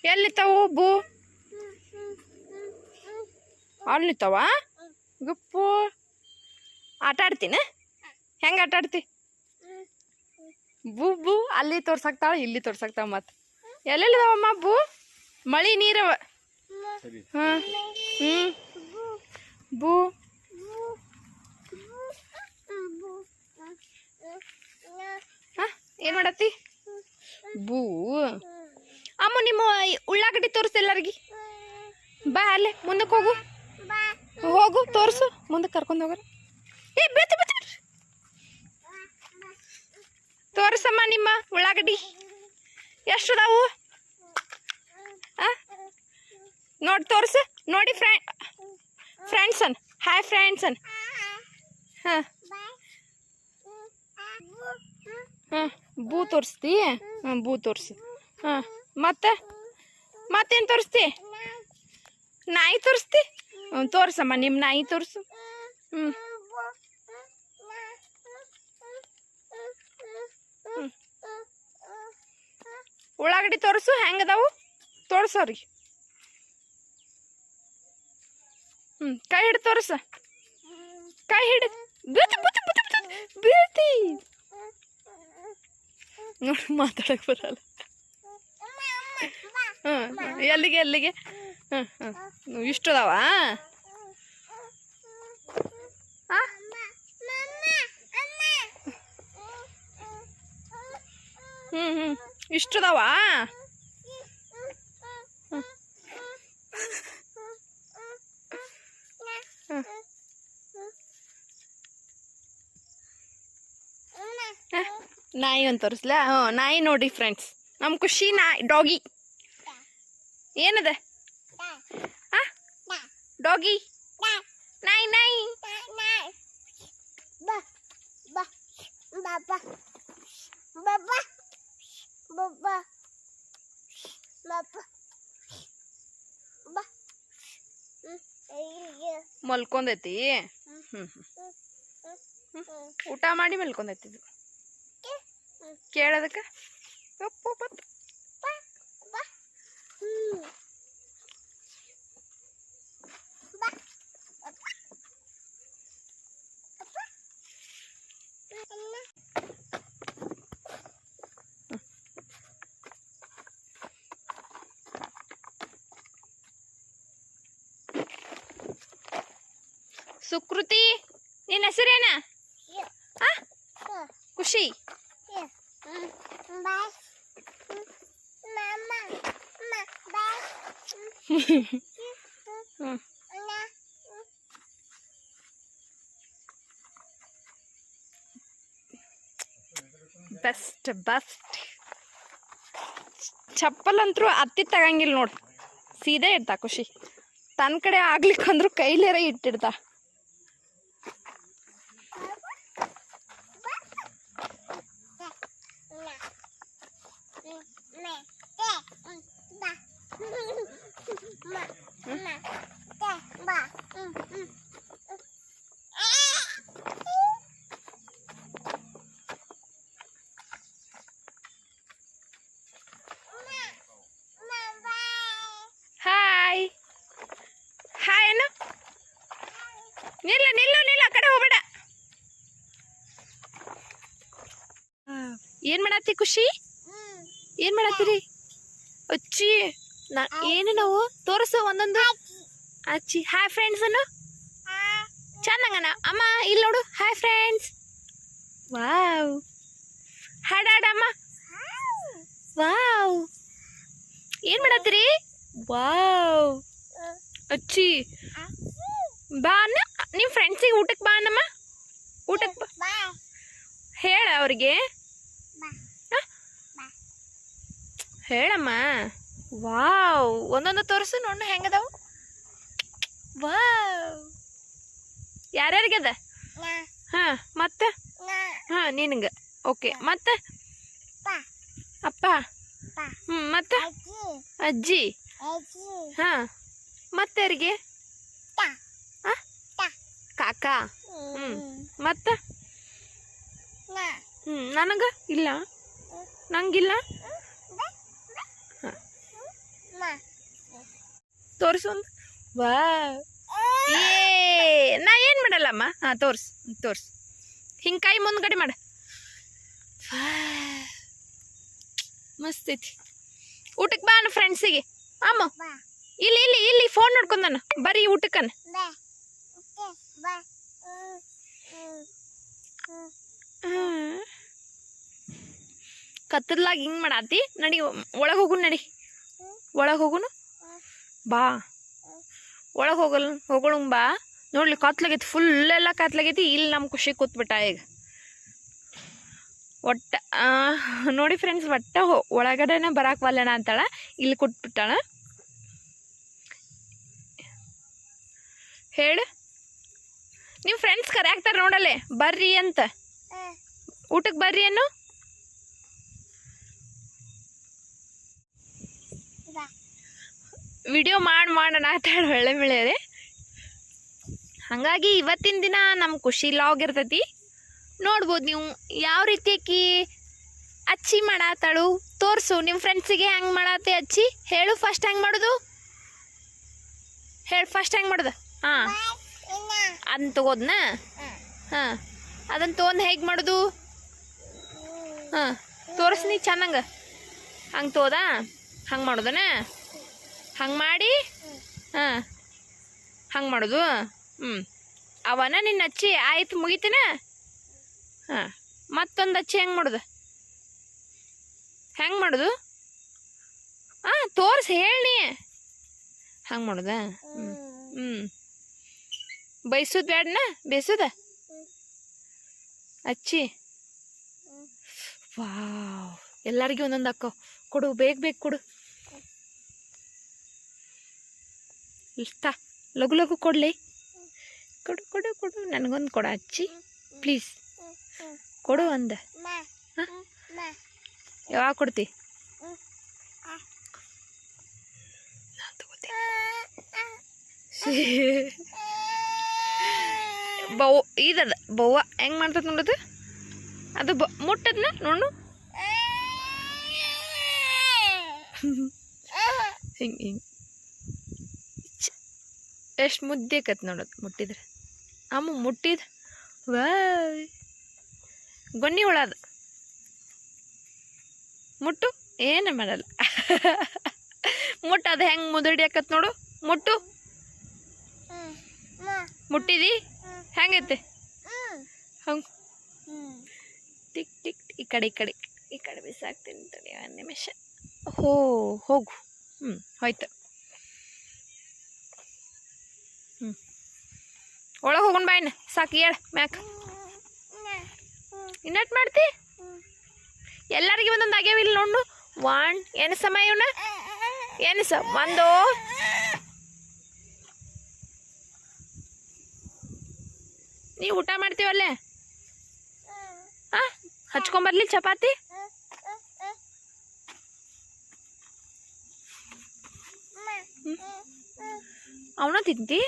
ಎಲ್ಲಿತ್ತಾವು ಬೂ ಅಲ್ಲಿತ್ತಾವ ಗಪ್ಪು ಆಟ ಆಡ್ತೀನ ಹೆಂಗೆ ಆಟ ಆಡ್ತಿ ಬೂ ಬೂ ಅಲ್ಲಿ ತೋರ್ಸಾಕ್ತಾಳ ಇಲ್ಲಿ ತೋರ್ಸಾಕ್ತಾವ ಮತ್ತೆ ಎಲ್ಲೆಲ್ಲಿದಾವಮ್ಮ ಬೂ ಮಳಿ ನೀರವ ಹಾಂ ಹ್ಞೂ ಬೂ ಹಾಂ ಏನು ಮಾಡತ್ತಿ ಬೂ ಅಮ್ಮ ನಿಮ್ಮ ಉಳ್ಳಾಗಡ್ಡಿ ತೋರಿಸ್ ಎಲ್ಲರಿಗೆ ಬಾ ಅಲ್ಲೇ ಮುಂದಕ್ಕೆ ಹೋಗು ಹೋಗು ತೋರಿಸು ಮುಂದಕ್ಕೆ ಕರ್ಕೊಂಡು ಹೋಗ್ರ ಏ ಬೇತು ಬೇತು ತೋರಿಸಮ್ಮ ನಿಮ್ಮ ಉಳ್ಳಾಗಡ್ಡಿ ಎಷ್ಟು ಅದಾವು ನೋಡಿ ತೋರಿಸು ನೋಡಿ ಫ್ರೆಂಡ್ಸ್ ಅನ್ ಹಾಯ್ ಫ್ರೆಂಡ್ಸ್ ಅನ್ ಹಾಂ ಹಾಂ ಬೂ ತೋರಿಸ್ತಿ ಹಾಂ ಬೂ ತೋರಿಸು ಹಾಂ ಮತ್ತೇನು ತೋರಿಸ್ತಿ ನಾಯಿ ತೋರಿಸ್ತಿ ಹ್ಞೂ ತೋರಿಸಮ್ಮ ನಿಮ್ಮ ನಾಯಿ ತೋರಿಸು ಹ್ಞೂ ಉಳ್ಳಾಗಡ್ಡಿ ತೋರಿಸು ಹೆಂಗದಾವು ತೋರ್ಸವ್ರಿಗೆ ಕೈ ಹಿಡಿದು ತೋರಿಸ ಕೈ ಹಿಡಿದು ಬೀಳ್ತಿ ನೋಡಿ ಮಾತಾಡಕ್ಕೆ ಬರಲ್ಲ ಎಲ್ಲಿಗೆ ಇಷ್ಟು ಅದಾವ ಇಷ್ಟು ಅದಾವ ನಾಯಿ ಒಂದು ತೋರಿಸ್ಲಾ ನಾಯಿ ನೋಡಿ ಫ್ರೆಂಡ್ಸ್ ನಮ್ಮ ಖುಷಿ ನಾಯಿ ಡಾಗಿ ಏನದ ಡಾಗಿ ನಾಯಿ ನಾಯಿ ಮಲ್ಕೊಂದೈತಿ ಊಟ ಮಾಡಿ ಮಲ್ಕೊಂದೈತಿ ಇದು ಕೇಳೋದಕ್ಕೆ ಸುಕೃತಿ ನಿನ್ನ ಹೆಸರೇನ ಖುಷಿ ಬೆಸ್ಟ್ ಚಪ್ಪಲ್ ಅಂತೂ ಅತ್ತಿ ತಗಂಗಿಲ್ಲ ನೋಡು ಸೀದಾ ಇಡ್ತಾ ಖುಷಿ ತನ್ನ ಕಡೆ ಆಗ್ಲಿಕ್ಕಂದ್ರೂ ಕೈಲೇರ ಇಟ್ಟಿಡ್ತಾ ಹಾಯ್ ಹಾಯ್ ಅನ್ನು ನಿಲ್ಲ ಆ ಕಡೆ ಹೋಗ್ಬೇಡ ಏನ್ ಮಾಡತ್ತಿ ಖುಷಿ ಏನ್ ಮಾಡತ್ತೀರಿ ಅಚ್ಚಿ ಏನು ನಾವು ತೋರಿಸು ಒಂದೊಂದು ಅಚ್ಚಿ ಹಾಯ್ ಫ್ರೆಂಡ್ಸ್ ಅನ್ನು ಚೆನ್ನಾಗನ ಅಮ್ಮ ಇಲ್ಲಿ ನೋಡು ಹಾಯ್ ಫ್ರೆಂಡ್ಸ್ ವಾವ್ ಹಾಡಾಡಮ್ಮ ವಾವ್ ಏನ್ ಮಾಡತ್ತೀರಿ ವಾವ್ ಅಚ್ಚಿ ಬಾ ಅನ್ನ ನಿಮ್ಮ ಫ್ರೆಂಡ್ಸಿಗೆ ಊಟಕ್ಕೆ ಬಾ ಅನ್ನಮ್ಮ ಊಟಕ್ಕೆ ಬಾ ಹೇಳ ಅವ್ರಿಗೆ ಹೇಳಮ್ಮ ವಾವ್ ಒಂದೊಂದು ತೋರಿಸು ನೋಡು ಹೆಂಗದಾವು ವಾವ್ ಯಾರ್ಯಾರಿಗದ ಹಾಂ ಮತ್ತೆ ಹಾಂ ನಿನಗೆ ಓಕೆ ಮತ್ತೆ ಅಪ್ಪ ಮತ್ತೆ ಅಜ್ಜಿ ಹಾಂ ಮತ್ತೆ ಯಾರಿಗೆ ಕಾಕ ಮತ್ತೆ ನನಗೆ ಇಲ್ಲ ನಂಗಿಲ್ಲ ತೋರಿಸು ಒಂದು. ವಾ ಏ ನಾ ಏನು ಮಾಡಲ್ಲಮ್ಮ. ಹಾಂ ತೋರ್ಸು ಹಿಂಗೆ ಕೈ ಮುಂದ್ಗಡೆ ಮಾಡ. ಮಸ್ತ್ ಐತಿ. ಊಟಕ್ಕೆ ಬಾ ನನ್ನ ಫ್ರೆಂಡ್ಸಿಗೆ. ಅಮ್ಮ ಇಲ್ಲಿ ಫೋನ್ ನೋಡ್ಕೊಂಡು ನಾನು ಬರ್ರಿ ಊಟಕ್ಕನ. ಕತ್ತಲಾಗ ಹಿಂಗೆ ಮಾಡಾತಿ. ನಡಿ ಒಳಗೆ ಹೋಗುನು, ನಡಿ ಒಳಗೆ ಹೋಗುನು ಬಾ. ಒಳಗೆ ಹೋಗೋಣ ಬಾ. ನೋಡ್ಲಿ ಕತ್ಲಾಗೈತಿ, ಫುಲ್ ಎಲ್ಲ ಕತ್ಲಾಗೈತಿ. ಇಲ್ಲಿ ನಮ್ಮ ಖುಷಿ ಕೂತ್ಬಿಟ್ಟ ಈಗ. ಒಟ್ಟ ನೋಡಿ ಫ್ರೆಂಡ್ಸ್, ಒಟ್ಟ ಒಳಗಡೆನೆ ಬರಾಕ್ ಬಲ್ಲಣ ಅಂತಾಳ. ಇಲ್ಲಿ ಕೂತ್ಬಿಟ್ಟಾಳ. ಹೇಳು, ನಿಮ್ಮ ಫ್ರೆಂಡ್ಸ್ ಕರೆಯಾಕ್ತಾರೆ ನೋಡಲ್ಲೇ ಬರ್ರಿ ಅಂತ. ಊಟಕ್ಕೆ ಬರ್ರಿ ಅನ್ನು. ವಿಡಿಯೋ ಮಾಡೋಣ ಅಂತಾಳೆ ಒಳ್ಳೆ ಬೆಳೆಯದೆ. ಹಾಗಾಗಿ ಇವತ್ತಿನ ದಿನ ನಮ್ಮ ಖುಷಿ ಲಾಗ್ ಇರ್ತೈತಿ. ನೋಡ್ಬೋದು ನೀವು ಯಾವ ರೀತಿ ಆಕಿ ಅಚ್ಚಿ ಮಾಡಾತಾಳು. ತೋರಿಸು ನಿಮ್ಮ ಫ್ರೆಂಡ್ಸಿಗೆ ಹೆಂಗೆ ಮಾಡತ್ತೆ ಅಚ್ಚಿ. ಹೇಳು ಫಸ್ಟ್ ಹೆಂಗೆ ಮಾಡೋದು ಹೇಳು. ಫಸ್ಟ್ ಹೆಂಗೆ ಮಾಡೋದು? ಹಾಂ ಅದನ್ನ ತಗೋದ್ನ. ಹಾಂ ಅದನ್ನು ತೊಗೊಂಡು ಹೇಗೆ ಮಾಡೋದು? ಹಾಂ ತೋರಿಸ್ ನೀ ಚೆನ್ನಾಗ. ಹಂಗೆ ತೋದಾ ಹಂಗೆ ಮಾಡೋದನ. ಹಂಗೆ ಮಾಡಿ ಹಾಂ ಹಂಗೆ ಮಾಡೋದು. ಅವನ ನಿನ್ನ ಅಚ್ಚಿ ಆಯ್ತು ಮುಗಿತೀನ. ಹಾಂ ಮತ್ತೊಂದು ಅಚ್ಚಿ ಹೆಂಗೆ ಮಾಡೋದು? ಹೆಂಗೆ ಮಾಡೋದು? ಹಾಂ ತೋರಿಸಿ ಹೇಳಿ. ಹಂಗೆ ಮಾಡೋದಾ? ಬೈಸೋದು ಬೇಡನ? ಬೇಯಿಸೋದ ಅಚ್ಚಿ. ವಾವ್, ಎಲ್ಲರಿಗೂ ಒಂದೊಂದು ಅಕ್ಕೋ ಕೊಡು, ಬೇಗ ಕೊಡು. ಇಷ್ಟ ಲಘು ಲಘು ಕೊಡಲಿ. ಕೊಡು ನನಗೊಂದು ಕೊಡ ಅಚ್ಚಿ ಪ್ಲೀಸ್. ಕೊಡು ಒಂದು. ಹಾಂ ಯಾವಾಗ ಕೊಡ್ತಿ? ಬವ್ ಇದದ ಬವ್ವ ಹೆಂಗೆ ಮಾಡ್ತದ ನೋಡೋದು. ಅದು ಮುಟ್ಟದ್ನ ನೋಡು. ಹಿಂಗೆ ಎಷ್ಟು ಮುದ್ದೆ ಕತ್ ನೋಡೋದು ಮುಟ್ಟಿದ್ರೆ. ಅಮ್ಮ ಮುಟ್ಟಿದ ವಾ ಗೊನ್ನಿ ಹುಳ ಅದು. ಮುಟ್ಟು ಏನು ಮಾಡಲ್ಲ. ಮುಟ್ಟು ಅದು ಹೆಂಗೆ ಮುದುಡಿಯಾಕತ್ ನೋಡು. ಮುಟ್ಟು ಮುಟ್ಟಿದಿ ಹೆಂಗೈತೆ ಹಂಗೆ ಟಿಕ್ ಈ ಕಡೆ ಬಿಸಾಕ್ತೀನಿ ತಡಿ ಒಂದು ನಿಮಿಷ. ಹೋಗು. ಹೋಯ್ತು. ಒಳಗೆ ಹೋಗೋಣ ಬಾಯ್ನ. ಸಾಕು ಹೇಳ ಮ್ಯಾಕ. ಇನ್ನಟ್ ಮಾಡ್ತಿ. ಎಲ್ಲರಿಗೆ ಒಂದೊಂದು ಆಗ್ಯಾವಿಲ್ಲ ನೋಡು. ಏನು ಸಮಯ ಇವನ ಏನು ಒಂದು. ನೀವು ಊಟ ಮಾಡ್ತೀವಲ್ಲೇ. ಹಾಂ ಹಚ್ಕೊಂಬರ್ಲಿ ಚಪಾತಿ. ಅವನ ತಿಂತಿ.